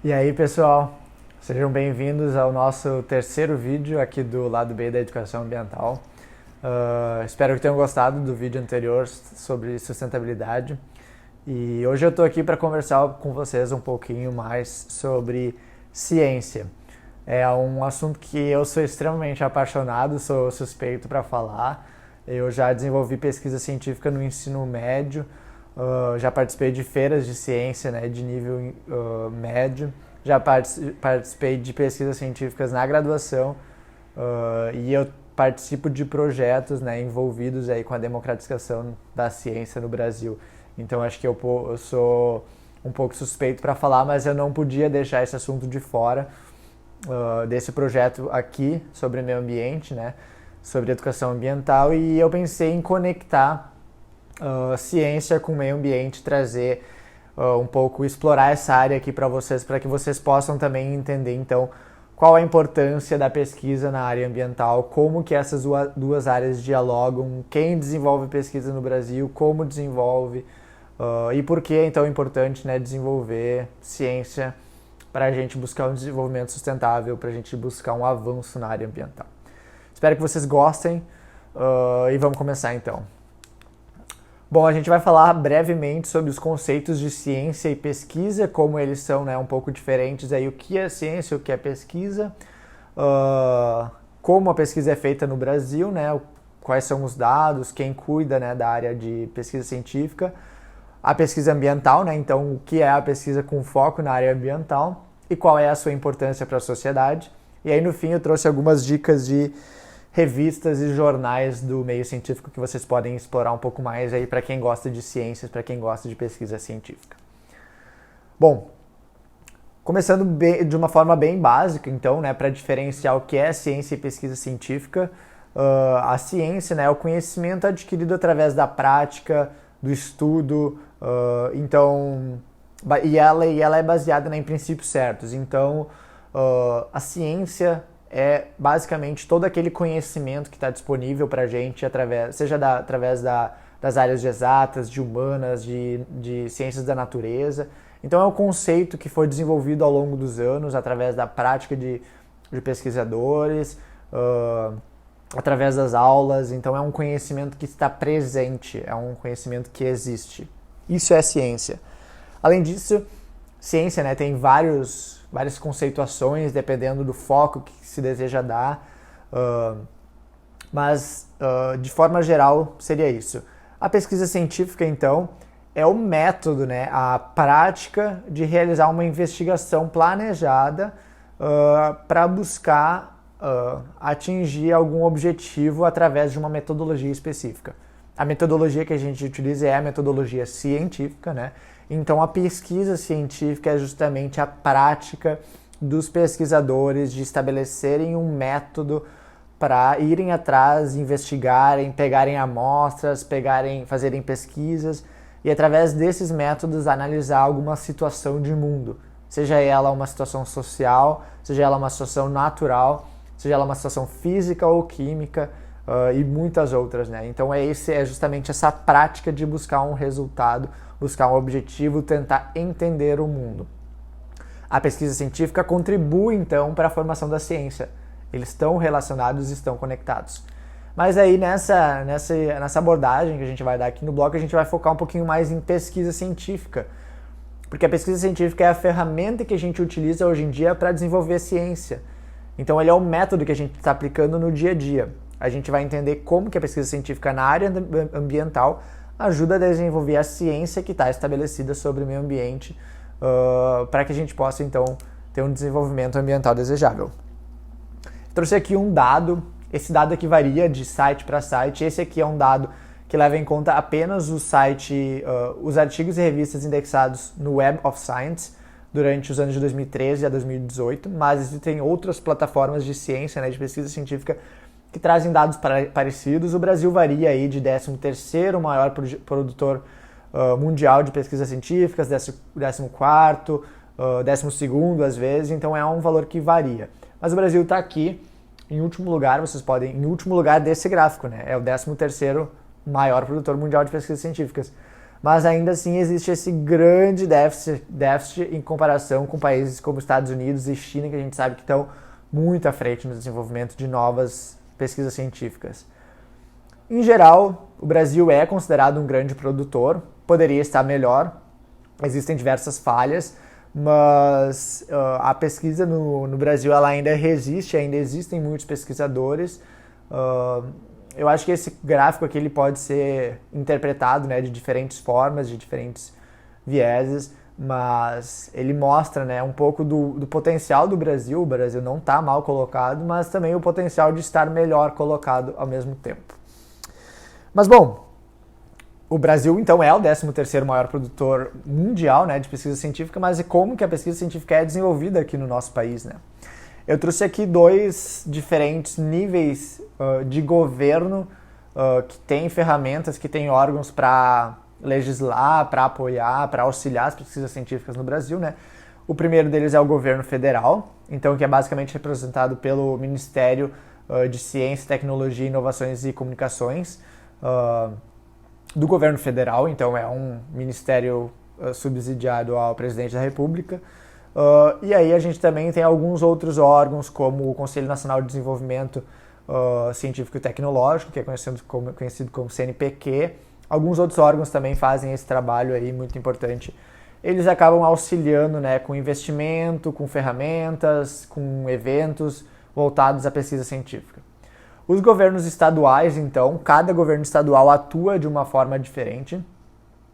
E aí, pessoal, sejam bem-vindos ao nosso terceiro vídeo aqui do lado B da educação ambiental. Espero que tenham gostado do vídeo anterior sobre sustentabilidade. E hoje eu estou aqui para conversar com vocês um pouquinho mais sobre ciência. É um assunto que eu sou extremamente apaixonado, sou suspeito para falar. Eu já desenvolvi pesquisa científica no ensino médio, já participei de feiras de ciência, né, de nível médio, já participei de pesquisas científicas na graduação e eu participo de projetos, né, envolvidos aí com a democratização da ciência no Brasil. Então acho que eu sou um pouco suspeito para falar, mas eu não podia deixar esse assunto de fora desse projeto aqui sobre meio ambiente, né, sobre educação ambiental, e eu pensei em conectar ciência com meio ambiente, trazer um pouco, explorar essa área aqui para que vocês possam também entender então qual a importância da pesquisa na área ambiental, como que essas duas áreas dialogam, quem desenvolve pesquisa no Brasil, como desenvolve e por que então é importante, né, desenvolver ciência para a gente buscar um desenvolvimento sustentável, para a gente buscar um avanço na área ambiental. Espero que vocês gostem e vamos começar então. Bom, a gente vai falar brevemente sobre os conceitos de ciência e pesquisa, como eles são, né, um pouco diferentes, aí, o que é ciência, o que é pesquisa, como a pesquisa é feita no Brasil, né, quais são os dados, quem cuida, né, da área de pesquisa científica, a pesquisa ambiental, né, então o que é a pesquisa com foco na área ambiental e qual é a sua importância para a sociedade. E aí no fim eu trouxe algumas dicas de revistas e jornais do meio científico que vocês podem explorar um pouco mais aí para quem gosta de ciências, para quem gosta de pesquisa científica. Bom, começando de uma forma bem básica, então, né, para diferenciar o que é ciência e pesquisa científica, a ciência, né, é o conhecimento adquirido através da prática, do estudo, e ela é baseada, né, em princípios certos. Então, a ciência é basicamente todo aquele conhecimento que está disponível para a gente, através das áreas de exatas, de humanas, de ciências da natureza. Então é um conceito que foi desenvolvido ao longo dos anos, através da prática de pesquisadores, através das aulas. Então é um conhecimento que está presente, é um conhecimento que existe. Isso é ciência. Além disso, ciência, né, tem várias conceituações, dependendo do foco que se deseja dar, mas de forma geral seria isso. A pesquisa científica, então, é o método, né, a prática de realizar uma investigação planejada para buscar atingir algum objetivo através de uma metodologia específica. A metodologia que a gente utiliza é a metodologia científica, né? Então a pesquisa científica é justamente a prática dos pesquisadores de estabelecerem um método para irem atrás, investigarem, pegarem amostras, fazerem pesquisas e através desses métodos analisar alguma situação de mundo, seja ela uma situação social, seja ela uma situação natural, seja ela uma situação física ou química, e muitas outras, né? Então é justamente essa prática de buscar um resultado, buscar um objetivo, tentar entender o mundo. A pesquisa científica contribui então para a formação da ciência. Eles estão relacionados e estão conectados. Mas aí nessa abordagem que a gente vai dar aqui no bloco, a gente vai focar um pouquinho mais em pesquisa científica. Porque a pesquisa científica é a ferramenta que a gente utiliza hoje em dia para desenvolver ciência. Então ele é o método que a gente está aplicando no dia a dia. A gente vai entender como que a pesquisa científica na área ambiental ajuda a desenvolver a ciência que está estabelecida sobre o meio ambiente para que a gente possa, então, ter um desenvolvimento ambiental desejável. Trouxe aqui um dado, esse dado aqui varia de site para site, esse aqui é um dado que leva em conta apenas os artigos e revistas indexados no Web of Science durante os anos de 2013 a 2018, mas existem outras plataformas de ciência, né, de pesquisa científica, que trazem dados parecidos. O Brasil varia aí de 13º maior produtor mundial de pesquisas científicas, 14º, 12º às vezes, então é um valor que varia. Mas o Brasil está aqui em último lugar, em último lugar desse gráfico, né? É o 13º maior produtor mundial de pesquisas científicas. mas ainda assim existe esse grande déficit em comparação com países como Estados Unidos e China, que a gente sabe que estão muito à frente no desenvolvimento de novas pesquisas científicas. Em geral, o Brasil é considerado um grande produtor, poderia estar melhor, existem diversas falhas, mas a pesquisa no Brasil ela ainda resiste, ainda existem muitos pesquisadores. Eu acho que esse gráfico aqui ele pode ser interpretado, né, de diferentes formas, de diferentes vieses, mas ele mostra, né, um pouco do potencial do Brasil. O Brasil não está mal colocado, mas também o potencial de estar melhor colocado ao mesmo tempo. Mas bom, o Brasil então é o 13º maior produtor mundial, né, de pesquisa científica, mas e como que a pesquisa científica é desenvolvida aqui no nosso país, né? Eu trouxe aqui 2 diferentes níveis de governo que tem ferramentas, que tem órgãos para legislar, para apoiar, para auxiliar as pesquisas científicas no Brasil, né? O primeiro deles é o governo federal, então que é basicamente representado pelo Ministério de Ciência, Tecnologia, Inovações e Comunicações do governo federal, então é um ministério subsidiado ao presidente da República. E aí a gente também tem alguns outros órgãos, como o Conselho Nacional de Desenvolvimento Científico e Tecnológico, que é conhecido como CNPq. Alguns outros órgãos também fazem esse trabalho aí muito importante. Eles acabam auxiliando, né, com investimento, com ferramentas, com eventos voltados à pesquisa científica. Os governos estaduais, então, cada governo estadual atua de uma forma diferente,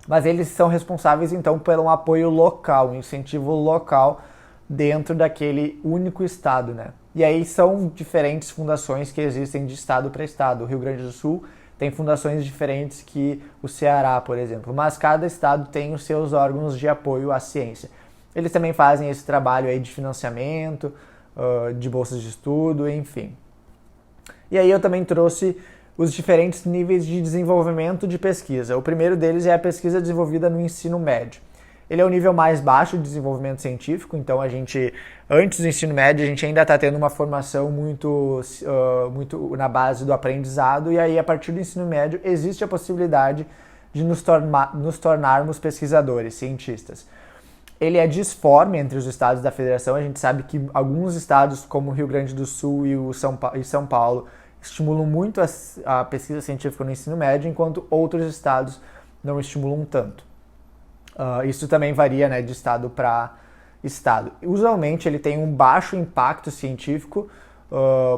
mas eles são responsáveis, então, pelo apoio local, um incentivo local dentro daquele único estado, né? E aí são diferentes fundações que existem de estado para estado. O Rio Grande do Sul tem fundações diferentes que o Ceará, por exemplo, mas cada estado tem os seus órgãos de apoio à ciência. Eles também fazem esse trabalho aí de financiamento, de bolsas de estudo, enfim. E aí eu também trouxe os diferentes níveis de desenvolvimento de pesquisa. O primeiro deles é a pesquisa desenvolvida no ensino médio. Ele é o nível mais baixo de desenvolvimento científico, então antes do ensino médio, a gente ainda está tendo uma formação muito na base do aprendizado, e aí a partir do ensino médio existe a possibilidade de nos tornarmos pesquisadores, cientistas. Ele é disforme entre os estados da federação. A gente sabe que alguns estados, como o Rio Grande do Sul e São Paulo, estimulam muito a pesquisa científica no ensino médio, enquanto outros estados não estimulam tanto. Isso também varia, né, de estado para estado. Usualmente ele tem um baixo impacto científico,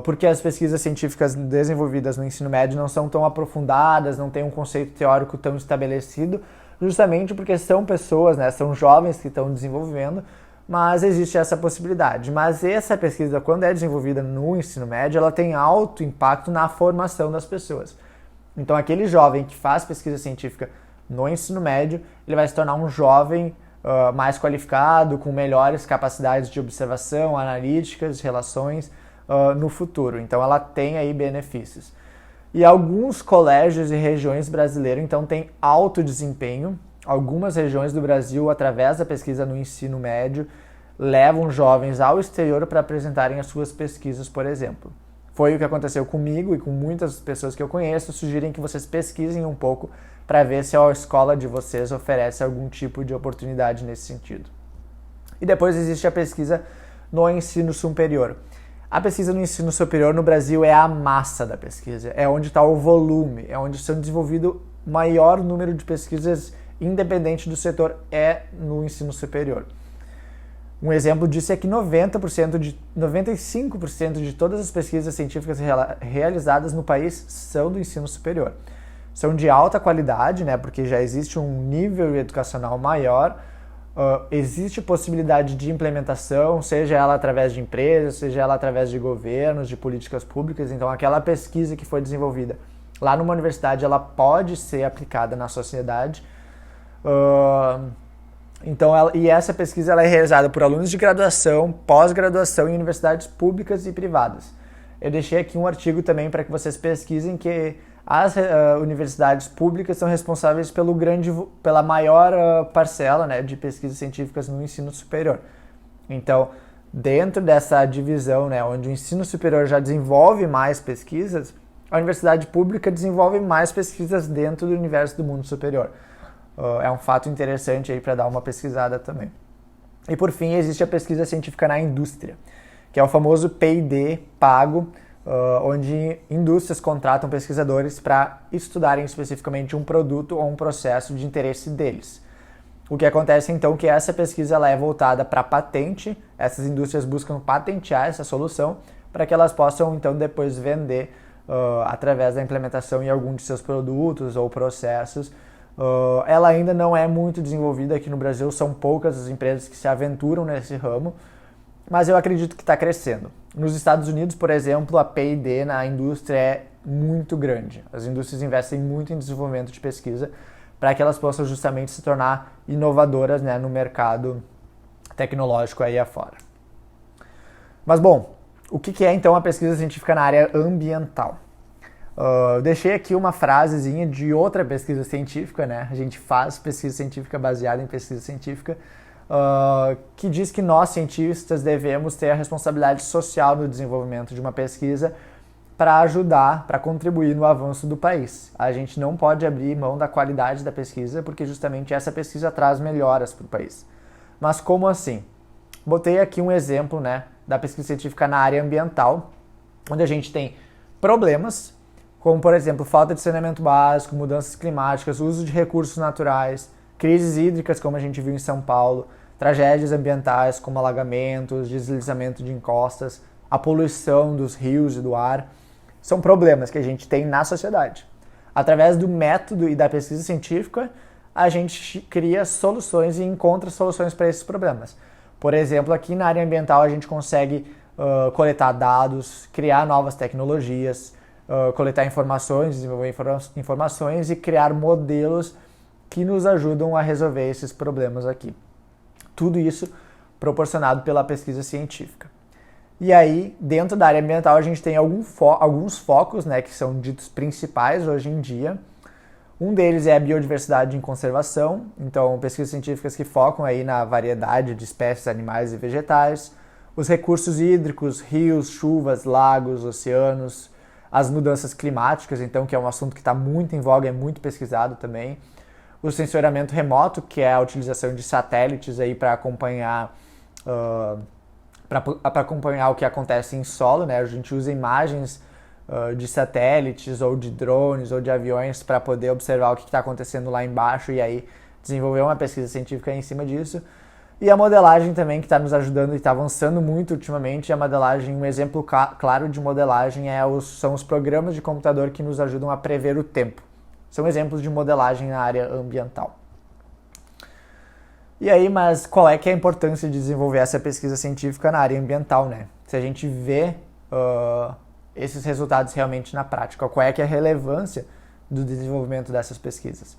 porque as pesquisas científicas desenvolvidas no ensino médio não são tão aprofundadas, não tem um conceito teórico tão estabelecido, justamente porque são pessoas, né, são jovens que estão desenvolvendo, mas existe essa possibilidade. Mas essa pesquisa, quando é desenvolvida no ensino médio, ela tem alto impacto na formação das pessoas. Então aquele jovem que faz pesquisa científica no ensino médio, ele vai se tornar um jovem mais qualificado, com melhores capacidades de observação, analíticas, relações no futuro. Então ela tem aí benefícios. E alguns colégios e regiões brasileiras, então, têm alto desempenho. Algumas regiões do Brasil, através da pesquisa no ensino médio, levam jovens ao exterior para apresentarem as suas pesquisas, por exemplo. Foi o que aconteceu comigo e com muitas pessoas que eu conheço. Sugerem que vocês pesquisem um pouco para ver se a escola de vocês oferece algum tipo de oportunidade nesse sentido. E depois existe a pesquisa no ensino superior. A pesquisa no ensino superior no Brasil é a massa da pesquisa, é onde está o volume, é onde são desenvolvido o maior número de pesquisas, independente do setor, é no ensino superior. Um exemplo disso é que 95% de todas as pesquisas científicas realizadas no país são do ensino superior. São de alta qualidade, né, porque já existe um nível educacional maior, existe possibilidade de implementação, seja ela através de empresas, seja ela através de governos, de políticas públicas. Então aquela pesquisa que foi desenvolvida lá numa universidade, ela pode ser aplicada na sociedade. E essa pesquisa ela é realizada por alunos de graduação, pós-graduação em universidades públicas e privadas. Eu deixei aqui um artigo também para que vocês pesquisem que as universidades públicas são responsáveis pela maior parcela, né, de pesquisas científicas no ensino superior. Então, dentro dessa divisão, né, onde o ensino superior já desenvolve mais pesquisas, a universidade pública desenvolve mais pesquisas dentro do universo do mundo superior. é um fato interessante aí para dar uma pesquisada também. E por fim, existe a pesquisa científica na indústria, que é o famoso P&D pago, onde indústrias contratam pesquisadores para estudarem especificamente um produto ou um processo de interesse deles. O que acontece então é que essa pesquisa ela é voltada para patente, essas indústrias buscam patentear essa solução para que elas possam então depois vender através da implementação em algum de seus produtos ou processos. Ela ainda não é muito desenvolvida aqui no Brasil, são poucas as empresas que se aventuram nesse ramo, mas eu acredito que está crescendo. Nos Estados Unidos, por exemplo, a P&D na indústria é muito grande. As indústrias investem muito em desenvolvimento de pesquisa para que elas possam justamente se tornar inovadoras, né, no mercado tecnológico aí afora. Mas bom, o que é então a pesquisa científica na área ambiental? Eu deixei aqui uma frasezinha de outra pesquisa científica, né? A gente faz pesquisa científica baseada em pesquisa científica, que diz que nós, cientistas, devemos ter a responsabilidade social no desenvolvimento de uma pesquisa para ajudar, para contribuir no avanço do país. A gente não pode abrir mão da qualidade da pesquisa, porque justamente essa pesquisa traz melhoras para o país. Mas como assim? Botei aqui um exemplo, né, da pesquisa científica na área ambiental, onde a gente tem problemas, como, por exemplo, falta de saneamento básico, mudanças climáticas, uso de recursos naturais, crises hídricas, como a gente viu em São Paulo, tragédias ambientais, como alagamentos, deslizamento de encostas, a poluição dos rios e do ar. São problemas que a gente tem na sociedade. Através do método e da pesquisa científica, a gente cria soluções e encontra soluções para esses problemas. Por exemplo, aqui na área ambiental, a gente consegue coletar dados, criar novas tecnologias, coletar informações, desenvolver informações e criar modelos que nos ajudam a resolver esses problemas aqui. Tudo isso proporcionado pela pesquisa científica. E aí, dentro da área ambiental, a gente tem alguns focos, né, que são ditos principais hoje em dia. Um deles é a biodiversidade em conservação, então pesquisas científicas que focam aí na variedade de espécies animais e vegetais, os recursos hídricos, rios, chuvas, lagos, oceanos, as mudanças climáticas, então, que é um assunto que está muito em voga, é muito pesquisado também. O sensoramento remoto, que é a utilização de satélites aí para acompanhar, para acompanhar o que acontece em solo, né? A gente usa imagens de satélites ou de drones ou de aviões para poder observar o que está acontecendo lá embaixo e aí desenvolver uma pesquisa científica em cima disso. E a modelagem também, que está nos ajudando e está avançando muito ultimamente. A modelagem, um exemplo claro de modelagem são os programas de computador que nos ajudam a prever o tempo. São exemplos de modelagem na área ambiental. E aí, mas qual é que é a importância de desenvolver essa pesquisa científica na área ambiental, né? Se a gente vê esses resultados realmente na prática, qual é que é a relevância do desenvolvimento dessas pesquisas?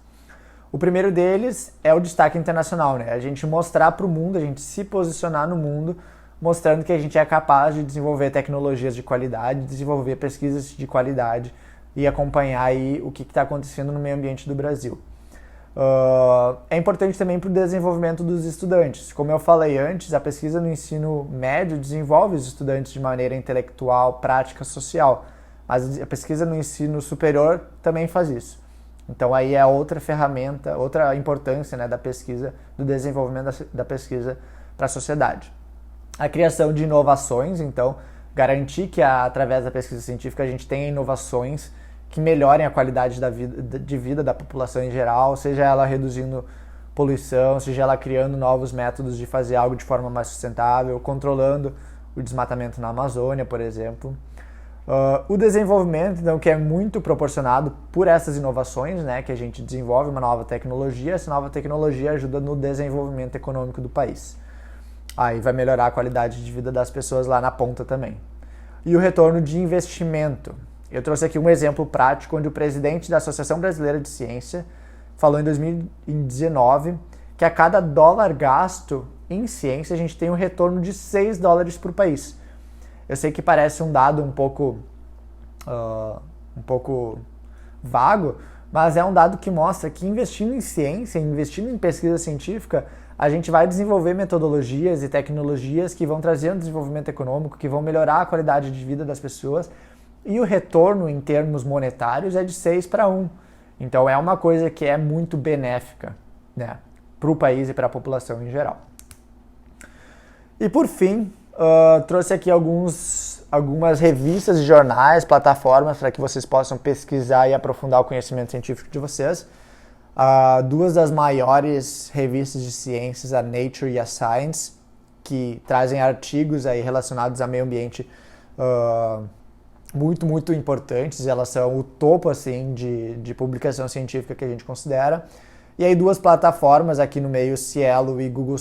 O primeiro deles é o destaque internacional, né? A gente mostrar para o mundo, a gente se posicionar no mundo, mostrando que a gente é capaz de desenvolver tecnologias de qualidade, desenvolver pesquisas de qualidade e acompanhar aí o que está acontecendo no meio ambiente do Brasil. É importante também para o desenvolvimento dos estudantes. Como eu falei antes, a pesquisa no ensino médio desenvolve os estudantes de maneira intelectual, prática, social, mas a pesquisa no ensino superior também faz isso. Então aí é outra ferramenta, outra importância, né, da pesquisa, do desenvolvimento da pesquisa para a sociedade. A criação de inovações, então, garantir que através da pesquisa científica a gente tenha inovações que melhorem a qualidade de vida da população em geral, seja ela reduzindo poluição, seja ela criando novos métodos de fazer algo de forma mais sustentável, controlando o desmatamento na Amazônia, por exemplo. O desenvolvimento, então, que é muito proporcionado por essas inovações, né, que a gente desenvolve uma nova tecnologia, essa nova tecnologia ajuda no desenvolvimento econômico do país. Aí vai melhorar a qualidade de vida das pessoas lá na ponta também. E o retorno de investimento. Eu trouxe aqui um exemplo prático onde o presidente da Associação Brasileira de Ciência falou em 2019 que a cada dólar gasto em ciência a gente tem um retorno de $6 por país. Eu sei que parece um dado um pouco vago, mas é um dado que mostra que investindo em ciência, investindo em pesquisa científica, a gente vai desenvolver metodologias e tecnologias que vão trazer um desenvolvimento econômico, que vão melhorar a qualidade de vida das pessoas, e o retorno em termos monetários é de 6 para 1. Então é uma coisa que é muito benéfica né, para o país e para a população em geral. E por fim, trouxe aqui algumas revistas e jornais, plataformas para que vocês possam pesquisar e aprofundar o conhecimento científico de vocês. Duas das maiores revistas de ciências, a Nature e a Science, que trazem artigos aí relacionados ao meio ambiente muito, muito importantes. Elas são o topo assim, de publicação científica que a gente considera. E aí duas plataformas aqui no meio, Cielo e Google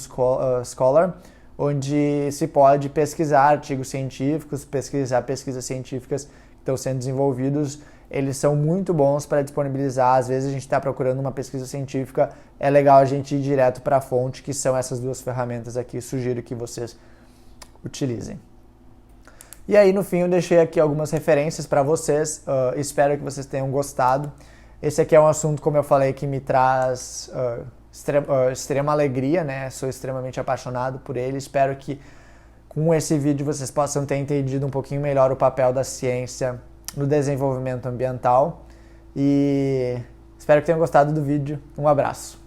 Scholar, onde se pode pesquisar artigos científicos, pesquisas científicas que estão sendo desenvolvidos. Eles são muito bons para disponibilizar. Às vezes a gente está procurando uma pesquisa científica, é legal a gente ir direto para a fonte, que são essas duas ferramentas aqui. Sugiro que vocês utilizem. E aí, no fim, eu deixei aqui algumas referências para vocês. Espero que vocês tenham gostado. Esse aqui é um assunto, como eu falei, que me traz extrema alegria, né? Sou extremamente apaixonado por ele. Espero que com esse vídeo vocês possam ter entendido um pouquinho melhor o papel da ciência no desenvolvimento ambiental. E espero que tenham gostado do vídeo. Um abraço.